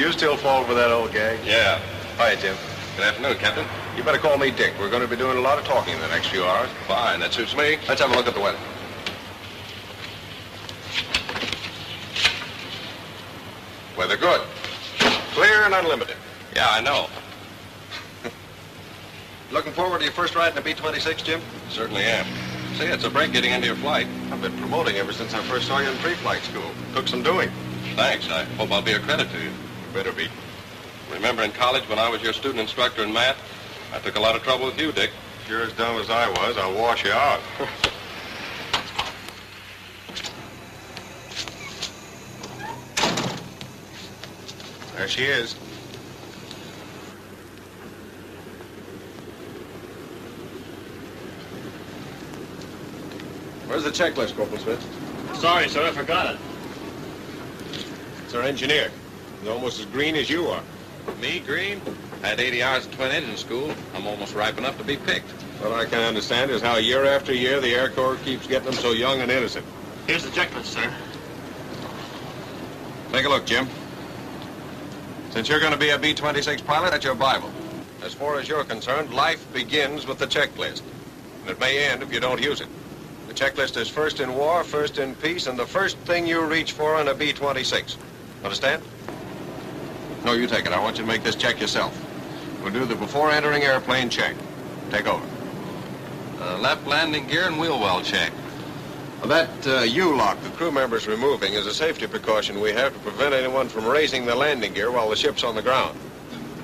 You still fall for that old gag? Yeah. Hi, Jim. Good afternoon, Captain. You better call me Dick. We're going to be doing a lot of talking in the next few hours. Fine, that suits me. Let's have a look at the weather. Weather good. Clear and unlimited. Yeah, I know. Looking forward to your first ride in a B26, Jim? Certainly am. Say, it's a break getting into your flight. I've been promoting ever since I first saw you in pre-flight school. Took some doing. Thanks. I hope I'll be a credit to you. Better be. Remember in college when I was your student instructor in math? I took a lot of trouble with you, Dick. If you're as dumb as I was, I'll wash you out. There she is. Where's the checklist, Corporal Smith? Sorry, sir, I forgot it. It's our engineer. He's almost as green as you are. Me, Green? Had 80 hours of twin engine school. I'm almost ripe enough to be picked. What I can understand is how year after year the Air Corps keeps getting them so young and innocent. Here's the checklist, sir. Take a look, Jim. Since you're going to be a B-26 pilot, that's your Bible. As far as you're concerned, life begins with the checklist. And it may end if you don't use it. The checklist is first in war, first in peace, and the first thing you reach for on a B-26. Understand? No, you take it. I want you to make this check yourself. We'll do the before entering airplane check. Take over. Left landing gear and wheel well check. That U-lock the crew member's removing is a safety precaution we have to prevent anyone from raising the landing gear while the ship's on the ground.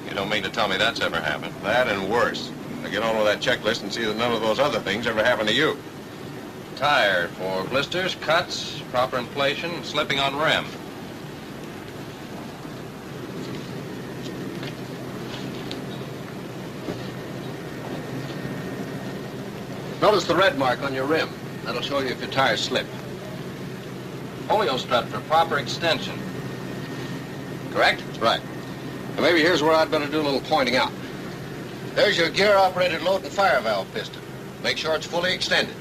You don't mean to tell me that's ever happened? That and worse. Now get on with that checklist and see that none of those other things ever happen to you. Tire for blisters, cuts, proper inflation, slipping on rim. Notice the red mark on your rim. That'll show you if your tire's slipped. Polio strut for proper extension. Correct? Right. Now maybe here's where I'd better do a little pointing out. There's your gear-operated load and fire valve piston. Make sure it's fully extended.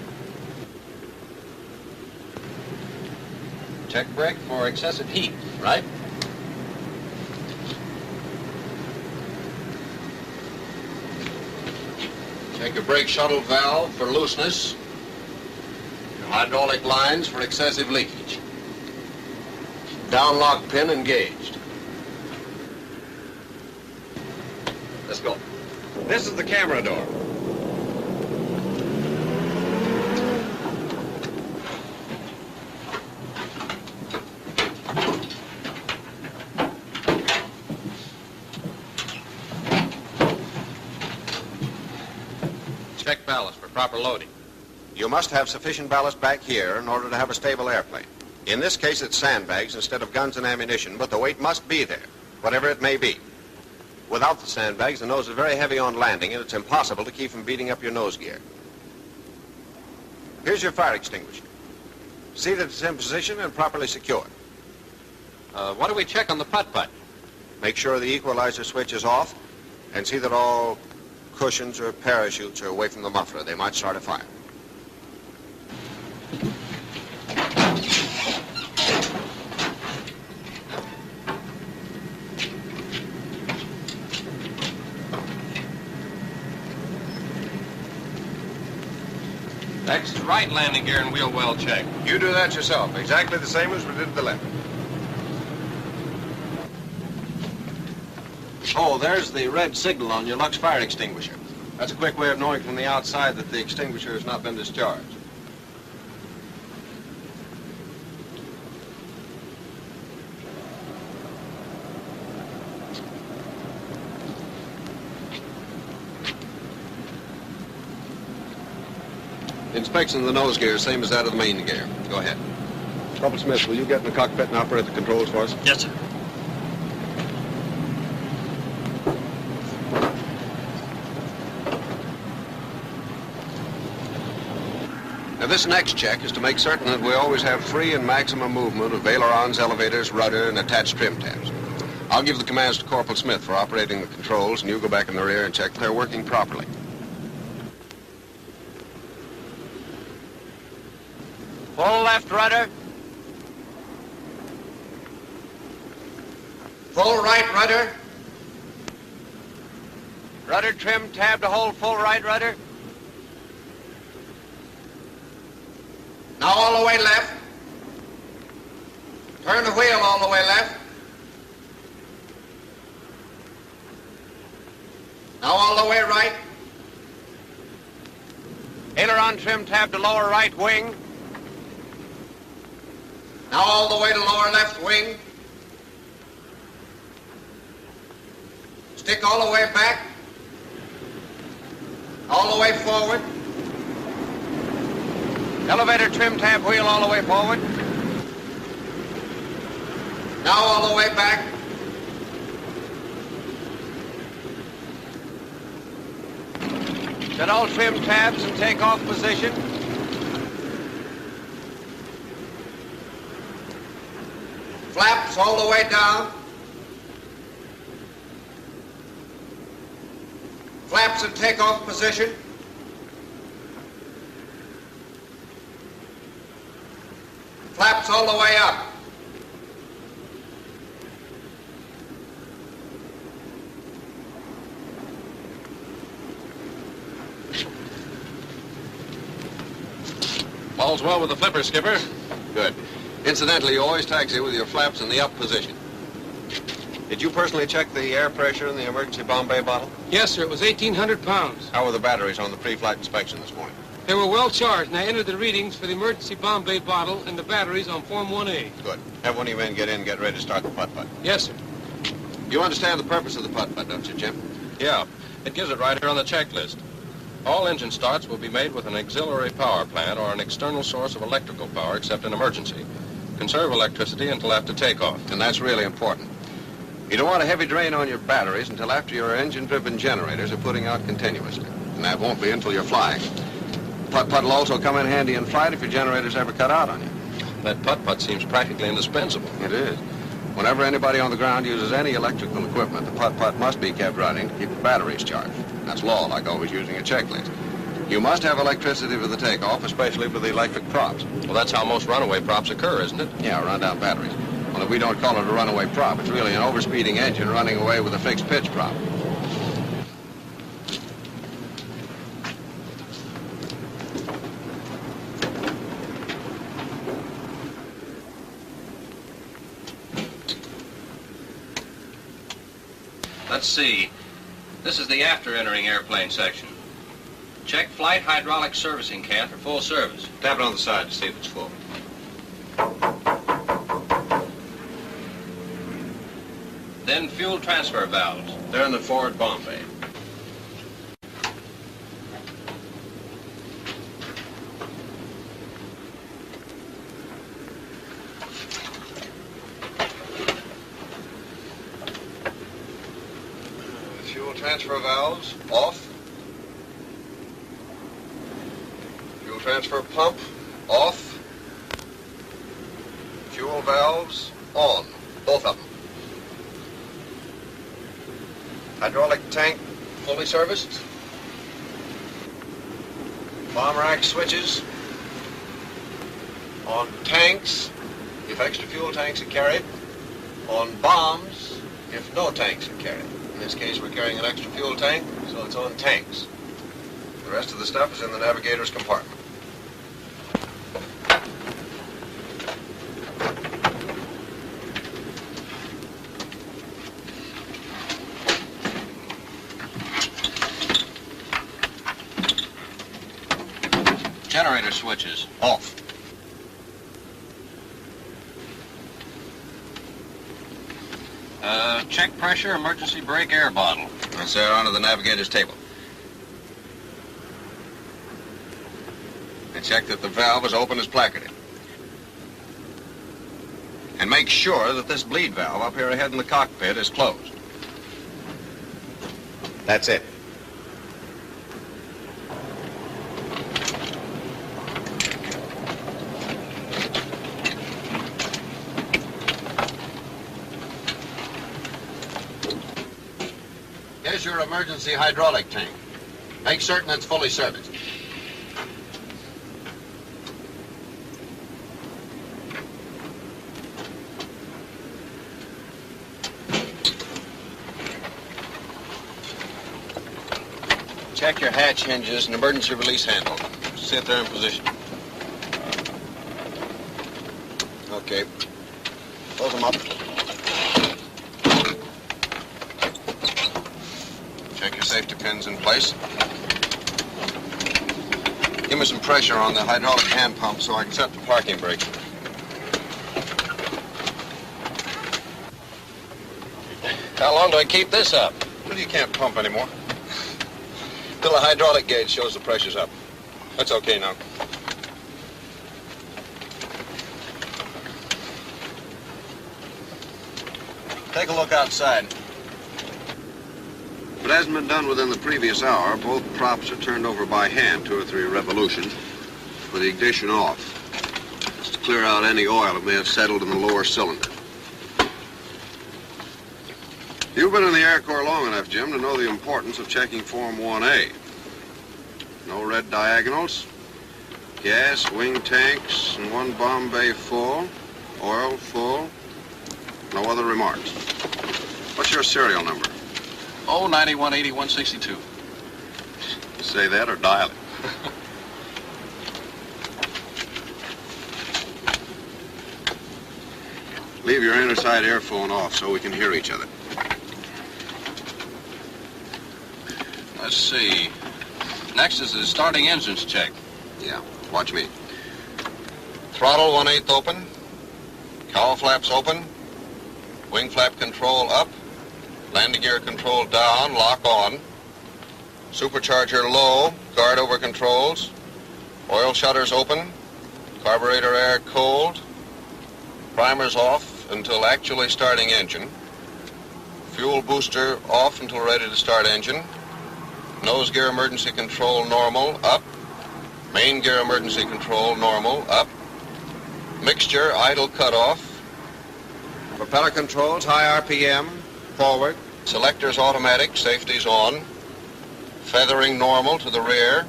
Check brake for excessive heat. Right? Check your brake shuttle valve for looseness. Your hydraulic lines for excessive leakage. Down lock pin engaged. Let's go. This is the camera door. Check ballast for proper loading. You must have sufficient ballast back here in order to have a stable airplane. In this case, it's sandbags instead of guns and ammunition, but the weight must be there, whatever it may be. Without the sandbags, the nose is very heavy on landing, and it's impossible to keep from beating up your nose gear. Here's your fire extinguisher. See that it's in position and properly secured. What do we check on the putt-putt? Make sure the equalizer switch is off, and see that all cushions or parachutes are away from the muffler. They might start a fire. Next, right landing gear and wheel well check. You do that yourself, exactly the same as we did the left. Oh, there's the red signal on your Lux fire extinguisher. That's a quick way of knowing from the outside that the extinguisher has not been discharged. The inspection of the nose gear is same as that of the main gear. Go ahead. Corporal Smith, will you get in the cockpit and operate the controls for us? Yes, sir. Now, this next check is to make certain that we always have free and maximum movement of ailerons, elevators, rudder, and attached trim tabs. I'll give the commands to Corporal Smith for operating the controls, and you go back in the rear and check they're working properly. Full left rudder. Full right rudder. Rudder trim tab to hold full right rudder. Now all the way left. Turn the wheel all the way left. Now all the way right. Aileron trim tab to lower right wing. Now all the way to lower left wing. Stick all the way back. All the way forward. Elevator trim tab wheel all the way forward. Now all the way back. Set all trim tabs and take off position. Flaps all the way down. Flaps in takeoff position. Flaps all the way up. All's well with the flipper, Skipper. Good. Incidentally, you always taxi with your flaps in the up position. Did you personally check the air pressure in the emergency Bombay bottle? Yes, sir. It was 1,800 pounds. How were the batteries on the pre-flight inspection this morning? They were well charged, and I entered the readings for the emergency Bombay bottle and the batteries on Form 1A. Good. Have one of your men get in and get ready to start the putt-putt. Yes, sir. You understand the purpose of the putt-putt, don't you, Jim? Yeah, it gives it right here on the checklist. All engine starts will be made with an auxiliary power plant or an external source of electrical power except in emergency. Conserve electricity until after takeoff. And that's really important. You don't want a heavy drain on your batteries until after your engine-driven generators are putting out continuously. And that won't be until you're flying. Putt-putt will also come in handy in flight if your generators ever cut out on you. That putt-putt seems practically indispensable. It is. Whenever anybody on the ground uses any electrical equipment, the putt-putt must be kept running to keep the batteries charged. That's law, like always using a checklist. You must have electricity for the takeoff, especially for the electric props. Well, that's how most runaway props occur, isn't it? Yeah, run-down batteries. Only we don't call it a runaway prop. It's really an overspeeding engine running away with a fixed pitch prop. Let's see. This is the after entering airplane section. Check flight hydraulic servicing can for full service. Tap it on the side to see if it's full. Then fuel transfer valves. They're in the forward bomb bay. Fuel transfer valves off. Fuel transfer pump off. Fuel valves on, both of them. Hydraulic tank fully serviced. Bomb rack switches on tanks if extra fuel tanks are carried. On bombs if no tanks are carried. In this case, we're carrying an extra fuel tank, so it's on tanks. The rest of the stuff is in the navigator's compartment. Generator switches. Off. Check pressure, emergency brake air bottle. That's there onto the navigator's table. And check that the valve is open as placarded. And make sure that this bleed valve up here ahead in the cockpit is closed. That's it. Here's your emergency hydraulic tank. Make certain it's fully serviced. Check your hatch hinges and emergency release handle. See if they're in position. Okay. Close them up. Check your safety pins in place. Give me some pressure on the hydraulic hand pump so I can set the parking brake. How long do I keep this up? Well, you can't pump anymore. Till the hydraulic gauge shows the pressure's up. That's okay now. Take a look outside. If it hasn't been done within the previous hour, both props are turned over by hand 2 or 3 revolutions with the ignition off. It's to clear out any oil that may have settled in the lower cylinder. You've been in the Air Corps long enough, Jim, to know the importance of checking Form 1A. No red diagonals, gas, wing tanks, and 1 bomb bay full, oil full, no other remarks. What's your serial number? 9180-162. Say that or dial it. Leave your inner side airphone off so we can hear each other. Let's see. Next is the starting engines check. Yeah, watch me. Throttle 1/8 open. Cowl flaps open. Wing flap control up. Landing gear control down, lock on. Supercharger low, guard over controls. Oil shutters open. Carburetor air cold. Primers off until actually starting engine. Fuel booster off until ready to start engine. Nose gear emergency control normal, up. Main gear emergency control normal, up. Mixture idle cutoff. Propeller controls, high RPM, forward. Selectors automatic, safety's on. Feathering normal to the rear.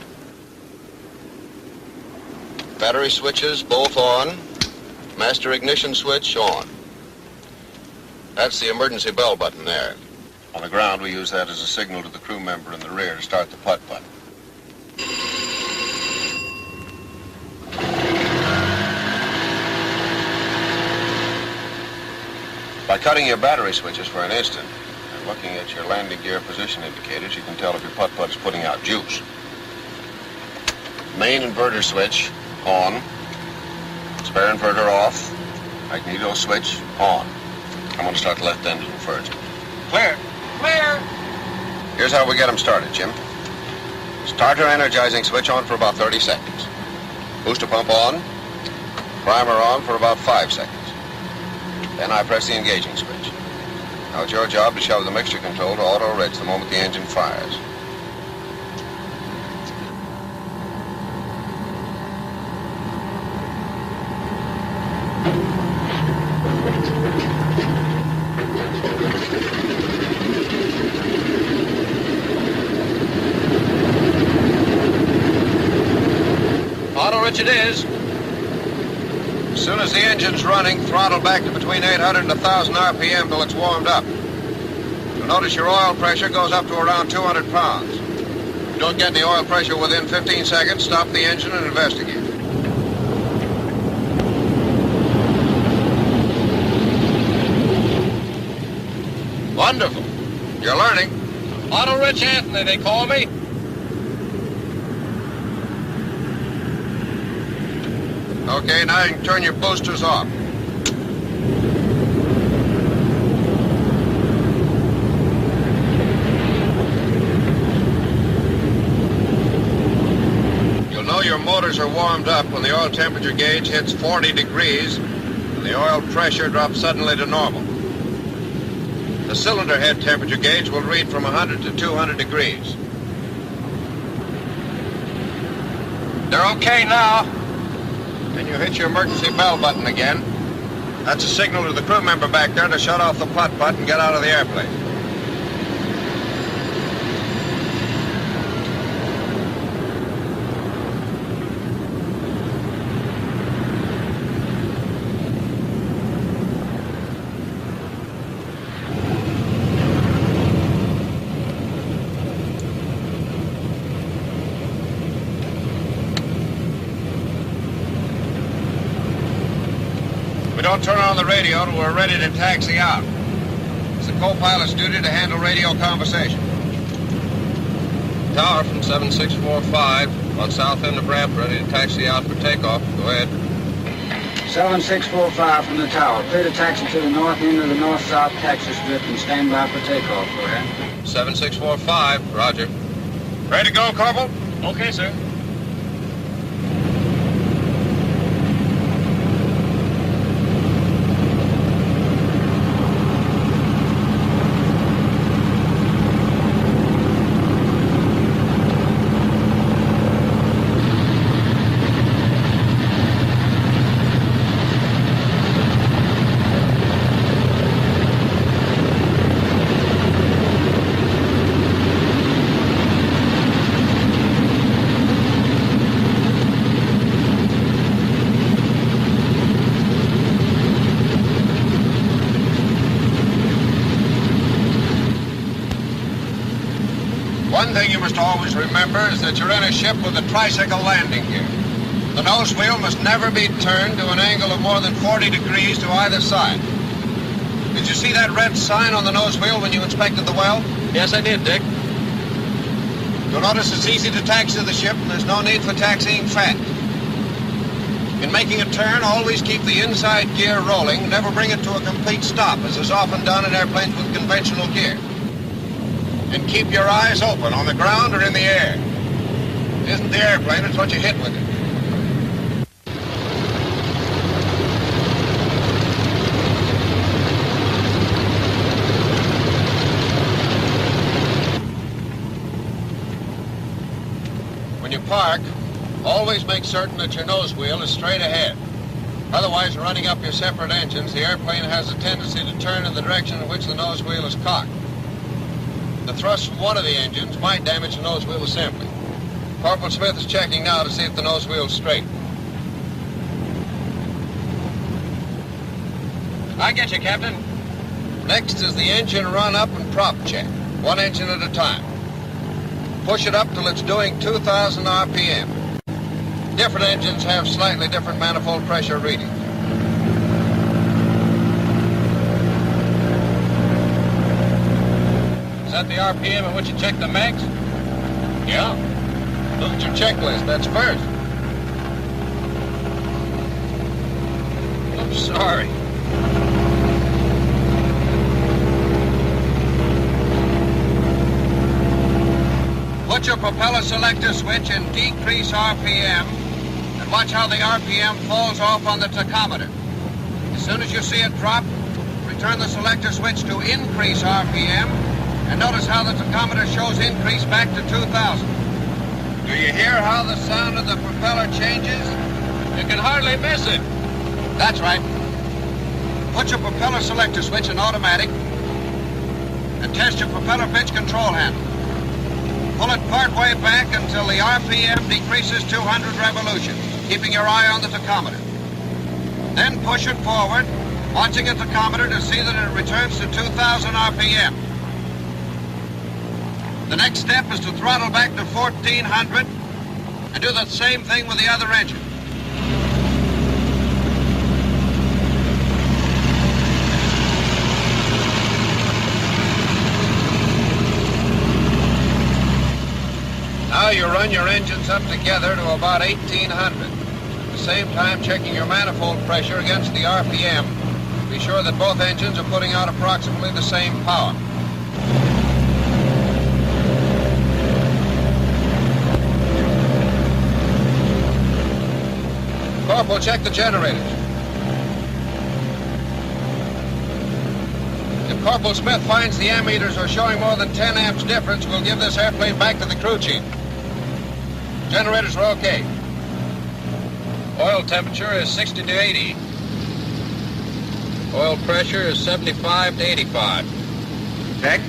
Battery switches both on. Master ignition switch on. That's the emergency bell button there. On the ground, we use that as a signal to the crew member in the rear to start the putt button. By cutting your battery switches for an instant and looking at your landing gear position indicators, you can tell if your putt-putt is putting out juice. Main inverter switch on. Spare inverter off. Magneto switch on. I'm going to start the left engine first. Clear. Clear. Here's how we get them started, Jim. Starter energizing switch on for about 30 seconds. Booster pump on. Primer on for about 5 seconds. Then I press the engaging switch. Now it's your job to shove the mixture control to auto rich the moment the engine fires. Auto rich it is. As soon as the engine's running, throttle back to between 800 and 1,000 RPM till it's warmed up. You'll notice your oil pressure goes up to around 200 pounds. If you don't get any oil pressure within 15 seconds, stop the engine and investigate. Wonderful. You're learning. Auto Rich Anthony, they call me. Okay, now you can turn your boosters off. You'll know your motors are warmed up when the oil temperature gauge hits 40 degrees and the oil pressure drops suddenly to normal. The cylinder head temperature gauge will read from 100 to 200 degrees. They're okay now. Then you hit your emergency bell button again. That's a signal to the crew member back there to shut off the putt-putt and get out of the airplane. don't turn on the radio till we're ready to taxi out. It's the co-pilot's duty to handle radio conversation. Tower from 7645 on south end of ramp, ready to taxi out for takeoff. Go ahead. 7645 from the tower. Clear to taxi to the north end of the north-south taxi strip and stand by for takeoff. Go ahead. 7645, roger. Ready to go, Corporal? Okay, sir. One thing you must always remember is that you're in a ship with a tricycle landing gear. The nose wheel must never be turned to an angle of more than 40 degrees to either side. Did you see that red sign on the nose wheel when you inspected the well? Yes, I did, Dick. You'll notice it's easy to taxi the ship and there's no need for taxiing fast. In making a turn, always keep the inside gear rolling, never bring it to a complete stop, as is often done in airplanes with conventional gear. And keep your eyes open on the ground or in the air. It isn't the airplane, it's what you hit with it. When you park, always make certain that your nose wheel is straight ahead. Otherwise, running up your separate engines, the airplane has a tendency to turn in the direction in which the nose wheel is cocked. The thrust from one of the engines might damage the nose wheel assembly. Corporal Smith is checking now to see if the nose wheel is straight. I get you, Captain. Next is the engine run-up and prop check, one engine at a time. Push it up till it's doing 2,000 RPM. Different engines have slightly different manifold pressure readings. Is that the RPM at which you check the max? Yeah. Look at your checklist. That's first. I'm sorry. Put your propeller selector switch in decrease RPM and watch how the RPM falls off on the tachometer. As soon as you see it drop, return the selector switch to increase RPM and notice how the tachometer shows increase back to 2,000. Do you hear how the sound of the propeller changes? You can hardly miss it. That's right. Put your propeller selector switch in automatic and test your propeller pitch control handle. Pull it partway back until the RPM decreases 200 revolutions, keeping your eye on the tachometer. Then push it forward, watching the tachometer to see that it returns to 2,000 RPM. The next step is to throttle back to 1,400 and do the same thing with the other engine. Now you run your engines up together to about 1,800. At the same time checking your manifold pressure against the RPM. Be sure that both engines are putting out approximately the same power. Corporal, check the generators. If Corporal Smith finds the ammeters are showing more than 10 amps difference, we'll give this airplane back to the crew chief. Generators are okay. Oil temperature is 60 to 80. Oil pressure is 75 to 85. Check.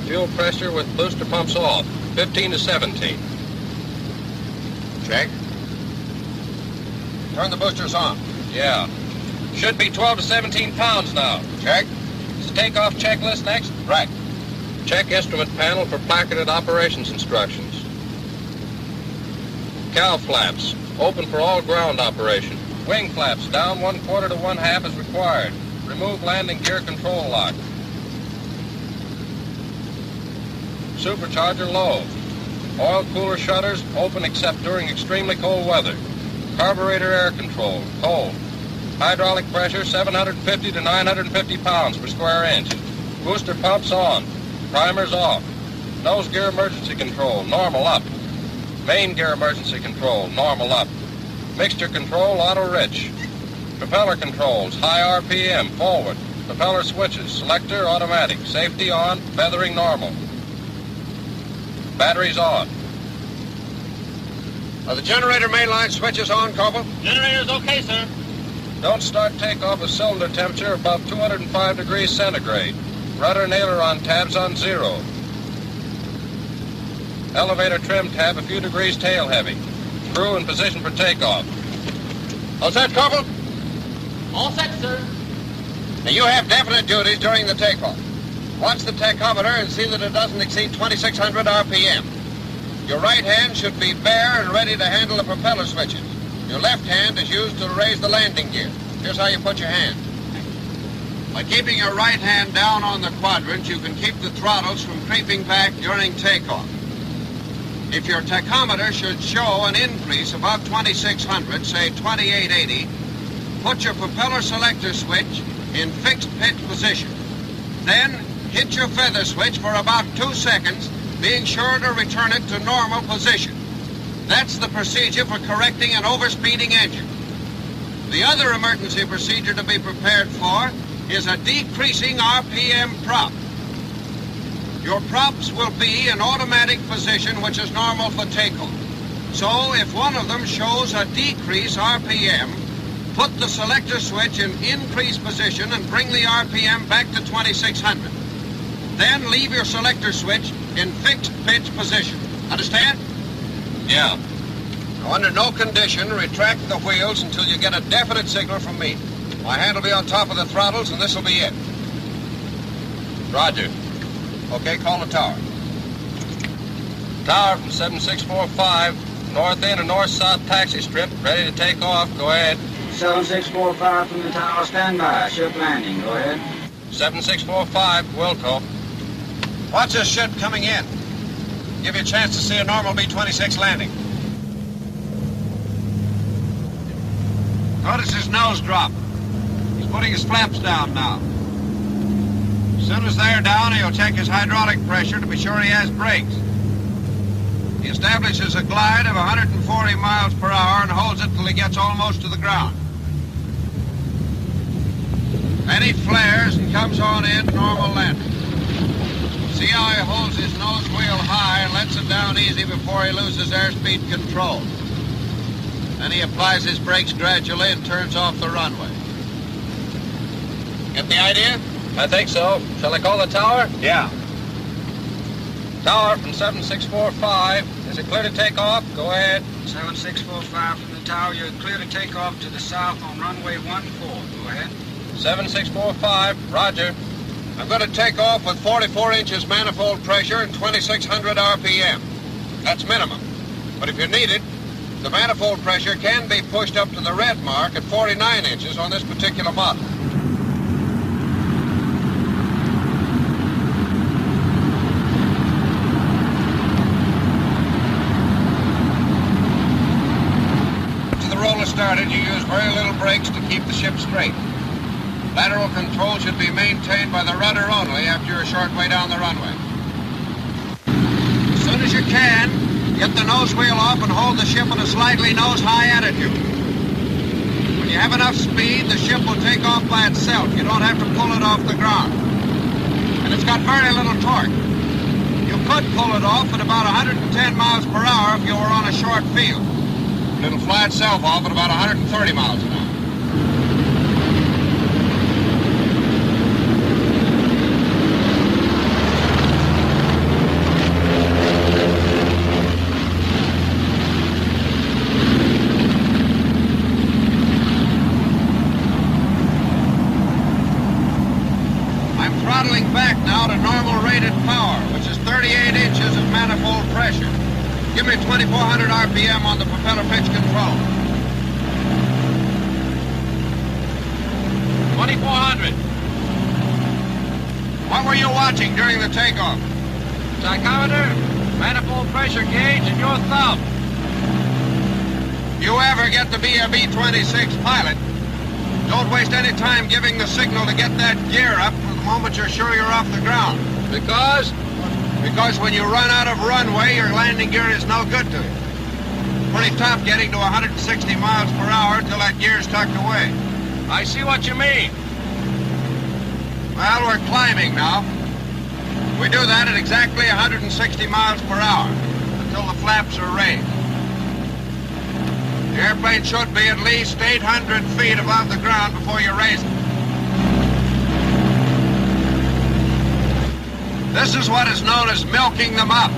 Fuel pressure with booster pumps off, 15 to 17. Check. Turn the boosters on. Yeah. Should be 12 to 17 pounds now. Check. Is the takeoff checklist next? Right. Check instrument panel for placarded operations instructions. Cow flaps, open for all ground operation. Wing flaps down 1/4 to 1/2 as required. Remove landing gear control lock. Supercharger low. Oil cooler shutters open except during extremely cold weather. Carburetor air control, cold. Hydraulic pressure 750 to 950 pounds per square inch. Booster pumps on. Primers off. Nose gear emergency control, normal up. Main gear emergency control, normal up. Mixture control, auto rich. Propeller controls, high RPM, forward. Propeller switches, selector, automatic. Safety on, feathering normal. Batteries on. Are the generator mainline switches on, Corporal? Generator's okay, sir. Don't start takeoff with cylinder temperature above 205 degrees centigrade. Rudder and aileron tabs on 0. Elevator trim tab a few degrees tail heavy. Crew in position for takeoff. All set, Corporal? All set, sir. Now, you have definite duties during the takeoff. Watch the tachometer and see that it doesn't exceed 2,600 RPM. Your right hand should be bare and ready to handle the propeller switches. Your left hand is used to raise the landing gear. Here's how you put your hand. By keeping your right hand down on the quadrant, you can keep the throttles from creeping back during takeoff. If your tachometer should show an increase above 2,600, say 2,880, put your propeller selector switch in fixed pitch position. Then hit your feather switch for about 2 seconds, being sure to return it to normal position. That's the procedure for correcting an overspeeding engine. The other emergency procedure to be prepared for is a decreasing RPM prop. Your props will be in automatic position, which is normal for takeoff. So if one of them shows a decrease RPM, put the selector switch in increase position and bring the RPM back to 2,600. Then leave your selector switch in fixed pitch position. Understand? Yeah. Now, under no condition, retract the wheels until you get a definite signal from me. My hand will be on top of the throttles, and this will be it. Roger. Okay, call the tower. Tower from 7645, north end of north-south taxi strip, ready to take off. Go ahead. 7645 from the tower, stand by. Ship landing, go ahead. 7645, Wilco. Watch this ship coming in. Give you a chance to see a normal B26 landing. Notice his nose drop. He's putting his flaps down now. As soon as they're down, he'll check his hydraulic pressure to be sure he has brakes. He establishes a glide of 140 miles per hour and holds it till he gets almost to the ground. Then he flares and comes on in, normal landing. See how he holds his nose wheel high and lets it down easy before he loses airspeed control. Then he applies his brakes gradually and turns off the runway. Get the idea? I think so. Shall I call the tower? Yeah. Tower from 7645. Is it clear to take off? Go ahead. 7645 from the tower, you're clear to take off to the south on runway 14. Go ahead. 7645, roger. I'm going to take off with 44 inches manifold pressure and 2,600 RPM. That's minimum. But if you need it, the manifold pressure can be pushed up to the red mark at 49 inches on this particular model. After the roller started, you use very little brakes to keep the ship straight. Lateral control should be maintained by the rudder only after you're a short way down the runway. As soon as you can, get the nose wheel off and hold the ship at a slightly nose-high attitude. When you have enough speed, the ship will take off by itself. You don't have to pull it off the ground. And it's got very little torque. You could pull it off at about 110 miles per hour if you were on a short field. It'll fly itself off at about 130 miles an hour. Throttling back now to normal rated power, which is 38 inches of manifold pressure. Give me 2,400 RPM on the propeller pitch control. 2400. What were you watching during the takeoff? Tachometer, manifold pressure gauge, and your thumb. If you ever get to be a B-26 pilot, don't waste any time giving the signal to get that gear up for the moment you're sure you're off the ground. Because? Because when you run out of runway, your landing gear is no good to you. Pretty tough getting to 160 miles per hour till that gear's tucked away. I see what you mean. Well, we're climbing now. We do that at exactly 160 miles per hour until the flaps are raised. The airplane should be at least 800 feet above the ground before you raise it. This is what is known as milking them up.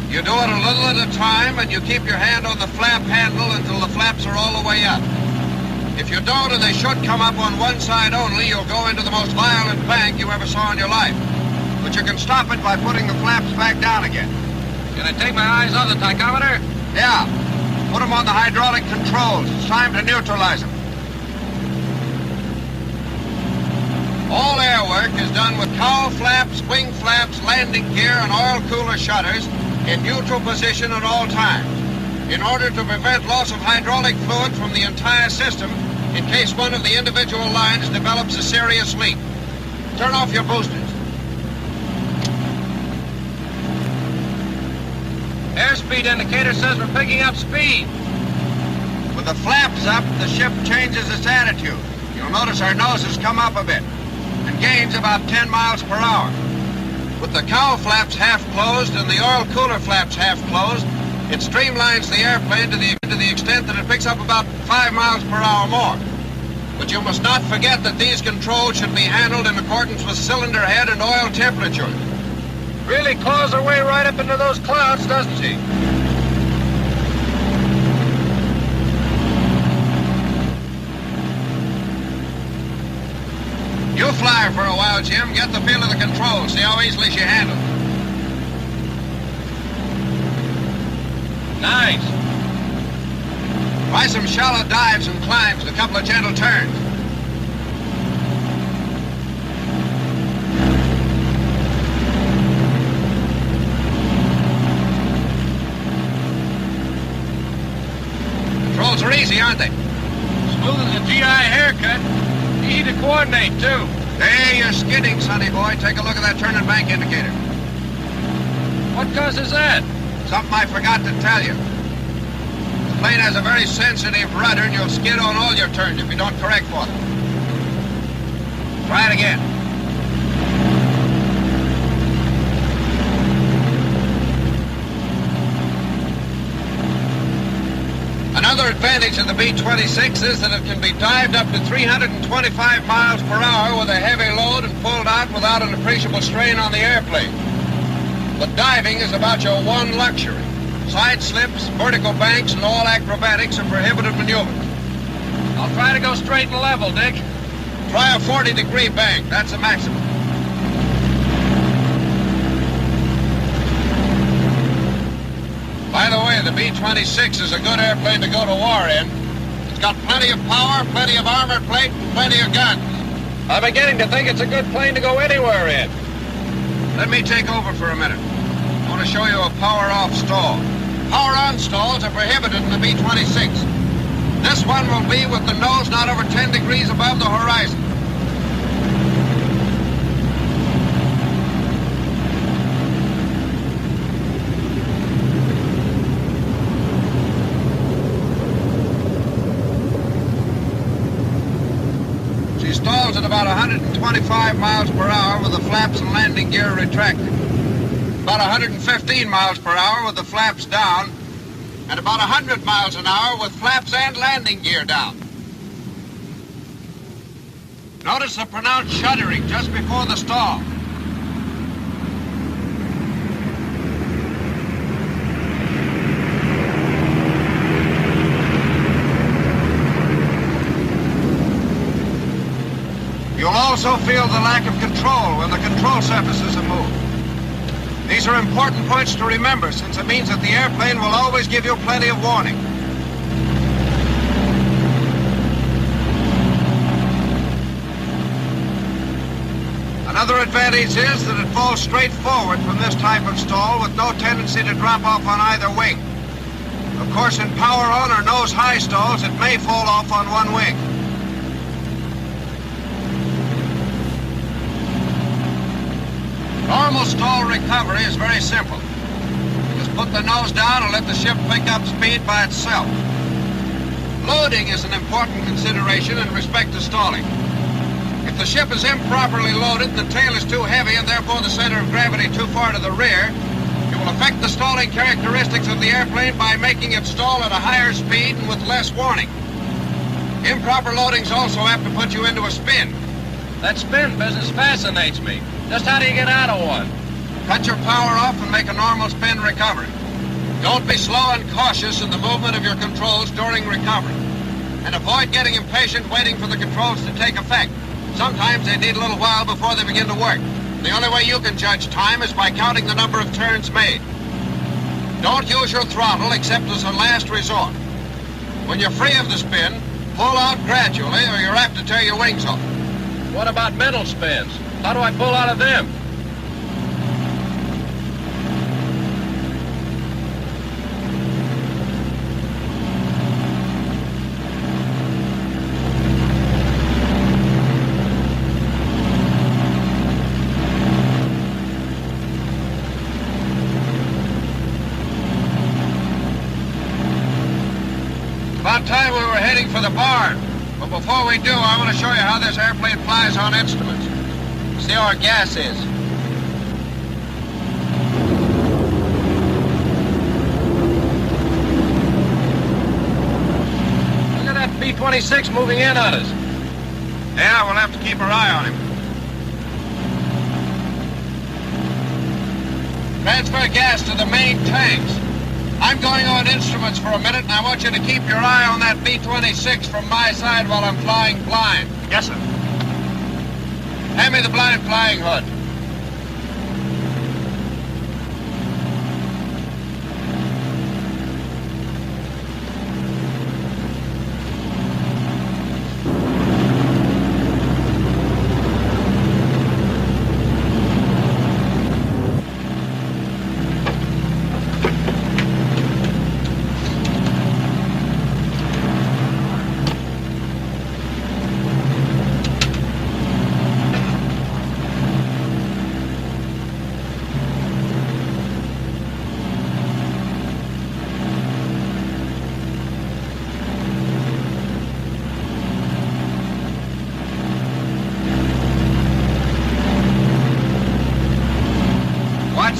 You do it a little at a time, and you keep your hand on the flap handle until the flaps are all the way up. If you don't, and they should come up on one side only, you'll go into the most violent bank you ever saw in your life. But you can stop it by putting the flaps back down again. Can I take my eyes off the tachometer? Yeah. Put them on the hydraulic controls. It's time to neutralize them. All air work is done with cowl flaps, wing flaps, landing gear, and oil cooler shutters in neutral position at all times, in order to prevent loss of hydraulic fluid from the entire system in case one of the individual lines develops a serious leak. Turn off your boosters. Airspeed indicator says we're picking up speed. With the flaps up, the ship changes its attitude. You'll notice our noses come up a bit and gains about 10 miles per hour. With the cowl flaps half closed and the oil cooler flaps half closed, it streamlines the airplane to the extent that it picks up about 5 miles per hour more. But you must not forget that these controls should be handled in accordance with cylinder head and oil temperature. Really claws her way right up into those clouds, doesn't she? You fly for a while, Jim. Get the feel of the controls. See how easily she handles. Nice. Try some shallow dives and climbs and a couple of gentle turns. Controls are easy, aren't they? Smooth as a GI haircut. Easy to coordinate, too. Hey, you're skidding, sonny boy. Take a look at that turn and bank indicator. What causes that? Something I forgot to tell you. The plane has a very sensitive rudder, and you'll skid on all your turns if you don't correct for them. Try it again. Another advantage of the B-26 is that it can be dived up to 325 miles per hour with a heavy load and pulled out without an appreciable strain on the airplane. But diving is about your one luxury. Side slips, vertical banks, and all acrobatics are prohibited maneuvers. I'll try to go straight and level, Dick. Try a 40-degree bank. That's the maximum. By the way, the B-26 is a good airplane to go to war in. It's got plenty of power, plenty of armor plate, and plenty of guns. I'm beginning to think it's a good plane to go anywhere in. Let me take over for a minute. I want to show you a power-off stall. Power-on stalls are prohibited in the B-26. This one will be with the nose not over 10 degrees above the horizon. She stalls at about 125 miles per hour with the flaps and landing gear retracted. About 115 miles per hour with the flaps down, and about 100 miles an hour with flaps and landing gear down. Notice the pronounced shuddering just before the stall. You'll also feel the lack of control when the control surfaces are moved. These are important points to remember, since it means that the airplane will always give you plenty of warning. Another advantage is that it falls straight forward from this type of stall with no tendency to drop off on either wing. Of course, in power on or nose high stalls, it may fall off on one wing. Normal stall recovery is very simple. Just put the nose down and let the ship pick up speed by itself. Loading is an important consideration in respect to stalling. If the ship is improperly loaded, the tail is too heavy and therefore the center of gravity too far to the rear, it will affect the stalling characteristics of the airplane by making it stall at a higher speed and with less warning. Improper loading's also apt to put you into a spin. That spin business fascinates me. Just how do you get out of one? Cut your power off and make a normal spin recovery. Don't be slow and cautious in the movement of your controls during recovery. And avoid getting impatient waiting for the controls to take effect. Sometimes they need a little while before they begin to work. The only way you can judge time is by counting the number of turns made. Don't use your throttle except as a last resort. When you're free of the spin, pull out gradually or you're apt to tear your wings off. What about mental spins? How do I pull out of them? About time we were heading for the barn. But before we do, I want to show you how this airplane flies on instruments. See how our gas is. Look at that B26 moving in on us. Yeah, we'll have to keep our eye on him. Transfer gas to the main tanks. I'm going on instruments for a minute, and I want you to keep your eye on that B26 from my side while I'm flying blind. Yes, sir. Hand me the blind flying hood.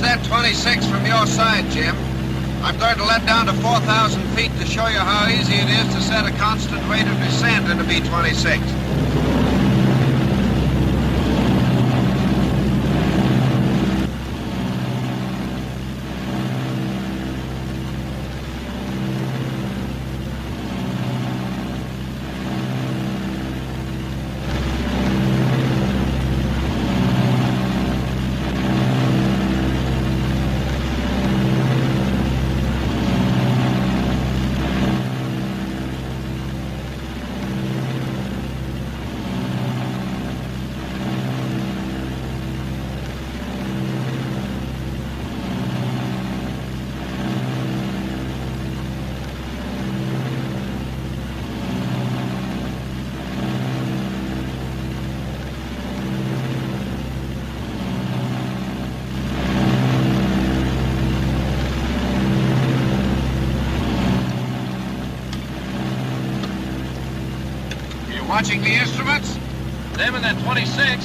That 26 from your side, Jim. I'm going to let down to 4,000 feet to show you how easy it is to set a constant rate of descent in a B-26. Watching the instruments? Them and that 26.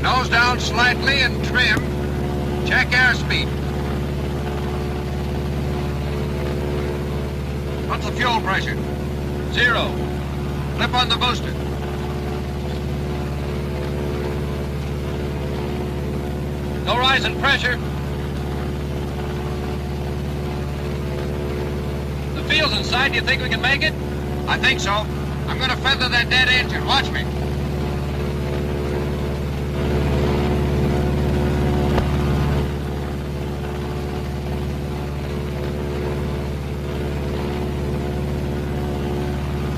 Nose down slightly and trim. Check airspeed. What's the fuel pressure? 0. Flip on the booster. No rise in pressure. The field's in sight. Do you think we can make it? I think so. I'm going to feather that dead engine. Watch me.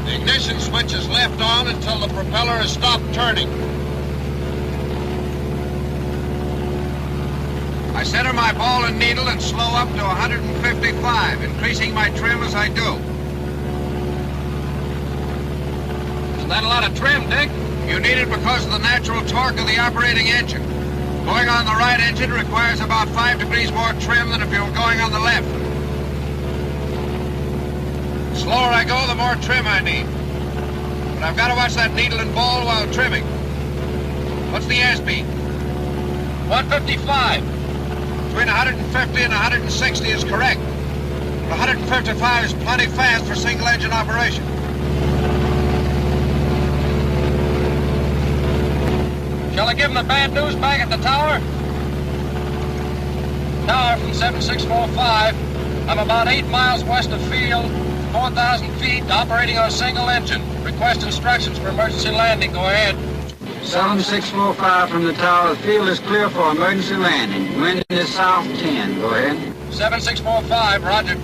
The ignition switch is left on until the propeller has stopped turning. I center my ball and needle and slow up to 155, increasing my trim as I do. Isn't that a lot of trim, Dick? You need it because of the natural torque of the operating engine. Going on the right engine requires about 5 degrees more trim than if you were going on the left. The slower I go, the more trim I need. But I've got to watch that needle and ball while trimming. What's the airspeed? 155. Between 150 and 160 is correct. But 155 is plenty fast for single-engine operation. Shall I give him the bad news back at the tower? Tower from 7645. I'm about 8 miles west of field, 4,000 feet, operating on a single engine. Request instructions for emergency landing. Go ahead. 7645 from the tower. The field is clear for emergency landing. Wind is south 10. Go ahead. 7645, roger.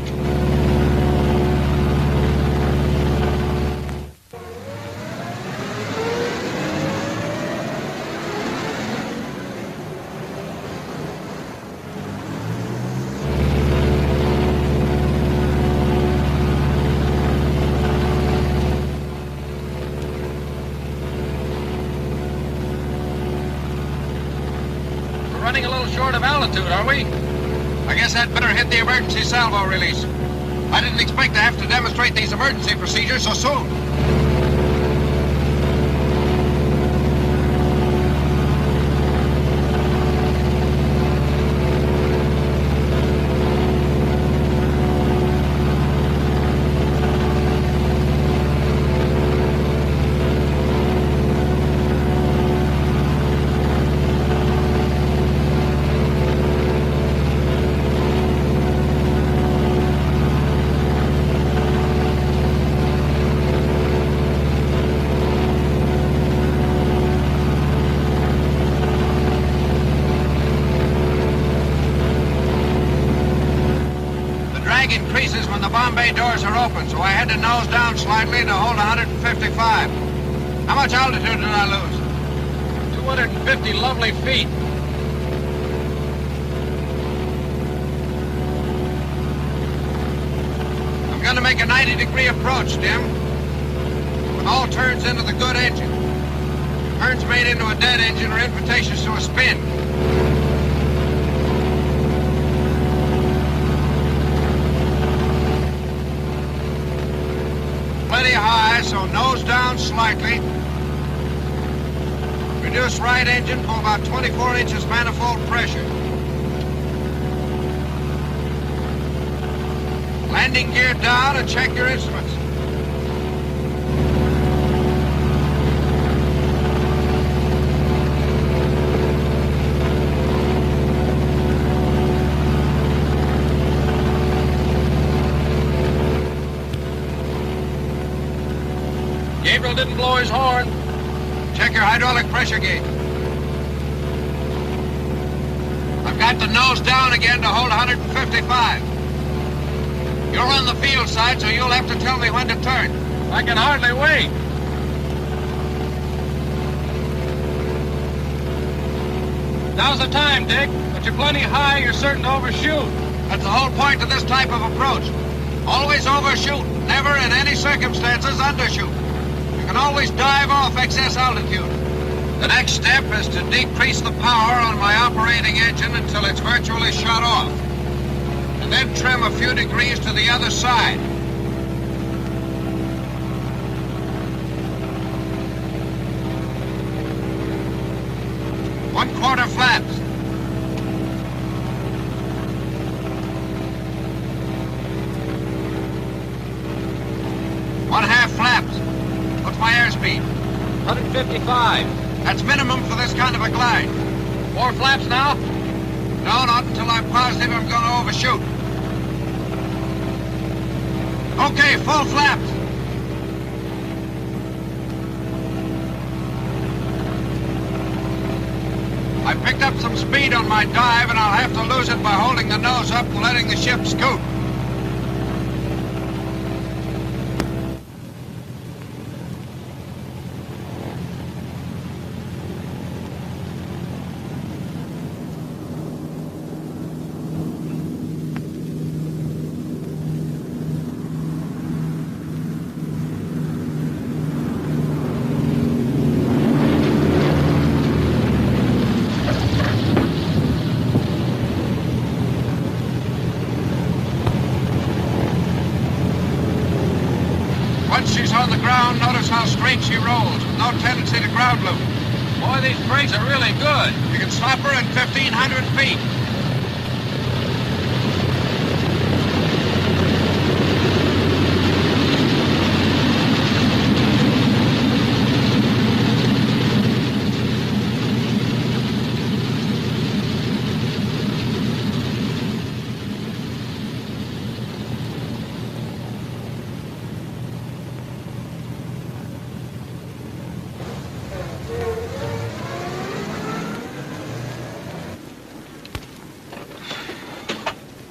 Running a little short of altitude, are we? I guess I'd better hit the emergency salvo release. I didn't expect to have to demonstrate these emergency procedures so soon. Increases when the bomb bay doors are open, so I had to nose down slightly to hold 155. How much altitude did I lose? 250 lovely feet. I'm going to make a 90-degree approach, Dim. With all turns into the good engine. Turns made into a dead engine are invitations to a spin. Plenty high, so nose down slightly. Reduce right engine for about 24 inches manifold pressure. Landing gear down and check your instruments. Gabriel didn't blow his horn. Check your hydraulic pressure gauge. I've got the nose down again to hold 155. You're on the field side, so you'll have to tell me when to turn. I can hardly wait. Now's the time, Dick. But you're plenty high, you're certain to overshoot. That's the whole point of this type of approach. Always overshoot, never in any circumstances undershoot. You can always dive off excess altitude. The next step is to decrease the power on my operating engine until it's virtually shut off. And then trim a few degrees to the other side. One-quarter flaps. One-half flaps. What's my airspeed? 155. That's minimum for this kind of a glide. 4 flaps now? No, not until I'm positive I'm going to overshoot. Okay, full flaps. I picked up some speed on my dive, and I'll have to lose it by holding the nose up and letting the ship scoot. Once she's on the ground, notice how straight she rolls, with no tendency to ground loop. Boy, these brakes are really good. You can stop her in 1,500 feet.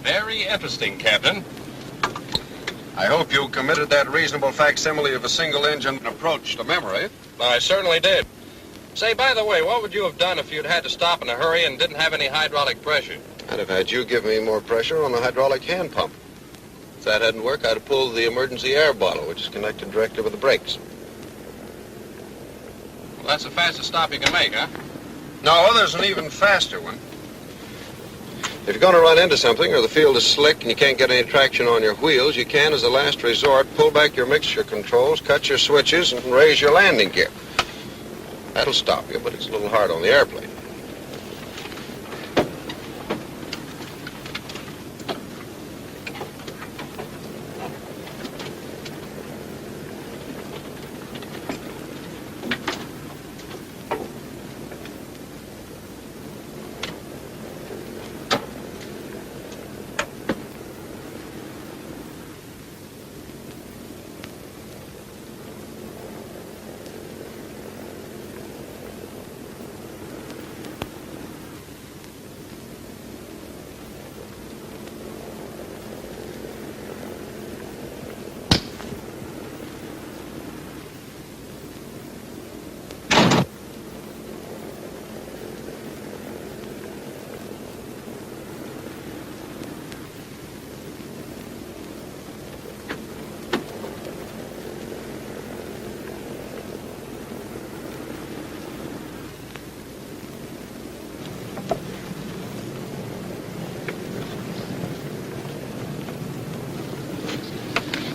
Very interesting, Captain. I hope you committed that reasonable facsimile of a single-engine approach to memory. I certainly did. Say, by the way, what would you have done if you'd had to stop in a hurry and didn't have any hydraulic pressure? I'd have had you give me more pressure on the hydraulic hand pump. If that hadn't worked, I'd have pulled the emergency air bottle, which is connected directly with the brakes. Well, that's the fastest stop you can make, huh? No, there's an even faster one. If you're going to run into something or the field is slick and you can't get any traction on your wheels, you can, as a last resort, pull back your mixture controls, cut your switches, and raise your landing gear. That'll stop you, but it's a little hard on the airplane.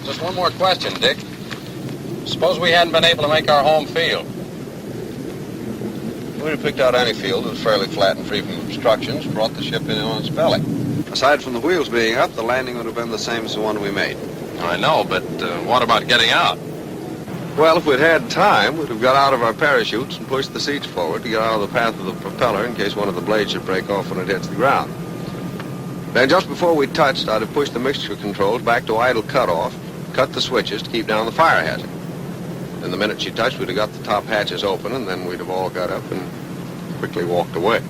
Just one more question, Dick. Suppose we hadn't been able to make our home field. We'd have picked out any field that was fairly flat and free from obstructions, brought the ship in on its belly. Aside from the wheels being up, the landing would have been the same as the one we made. I know, but what about getting out? Well, if we'd had time, we'd have got out of our parachutes and pushed the seats forward to get out of the path of the propeller in case one of the blades should break off when it hits the ground. Then just before we touched, I'd have pushed the mixture controls back to idle cutoff, cut the switches to keep down the fire hazard. Then the minute she touched, we'd have got the top hatches open, and then we'd have all got up and quickly walked away.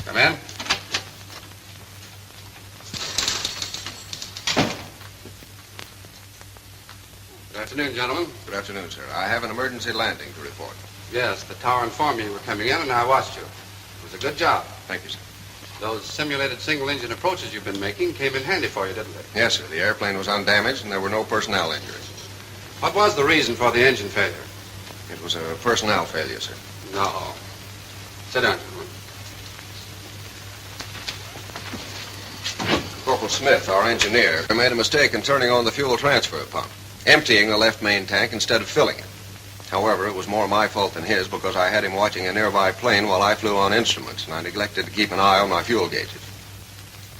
Come in. Good afternoon, gentlemen. Good afternoon, sir. I have an emergency landing to report. Yes, the tower informed me you were coming in, and I watched you. It was a good job. Thank you, sir. Those simulated single-engine approaches you've been making came in handy for you, didn't they? Yes, sir. The airplane was undamaged, and there were no personnel injuries. What was the reason for the engine failure? It was a personnel failure, sir. No. Sit down, gentlemen. Corporal Smith, our engineer, made a mistake in turning on the fuel transfer pump, emptying the left main tank instead of filling it. However, it was more my fault than his because I had him watching a nearby plane while I flew on instruments, and I neglected to keep an eye on my fuel gauges.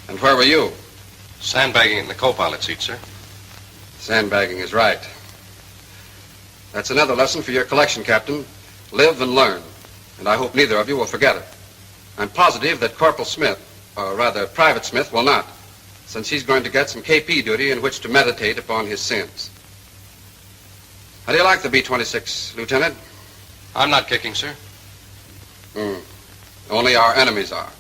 And where were you? Sandbagging in the co-pilot seat, sir. Sandbagging is right. That's another lesson for your collection, Captain. Live and learn. And I hope neither of you will forget it. I'm positive that Corporal Smith, or rather Private Smith, will not, since he's going to get some KP duty in which to meditate upon his sins. How do you like the B-26, Lieutenant? I'm not kicking, sir. Only our enemies are.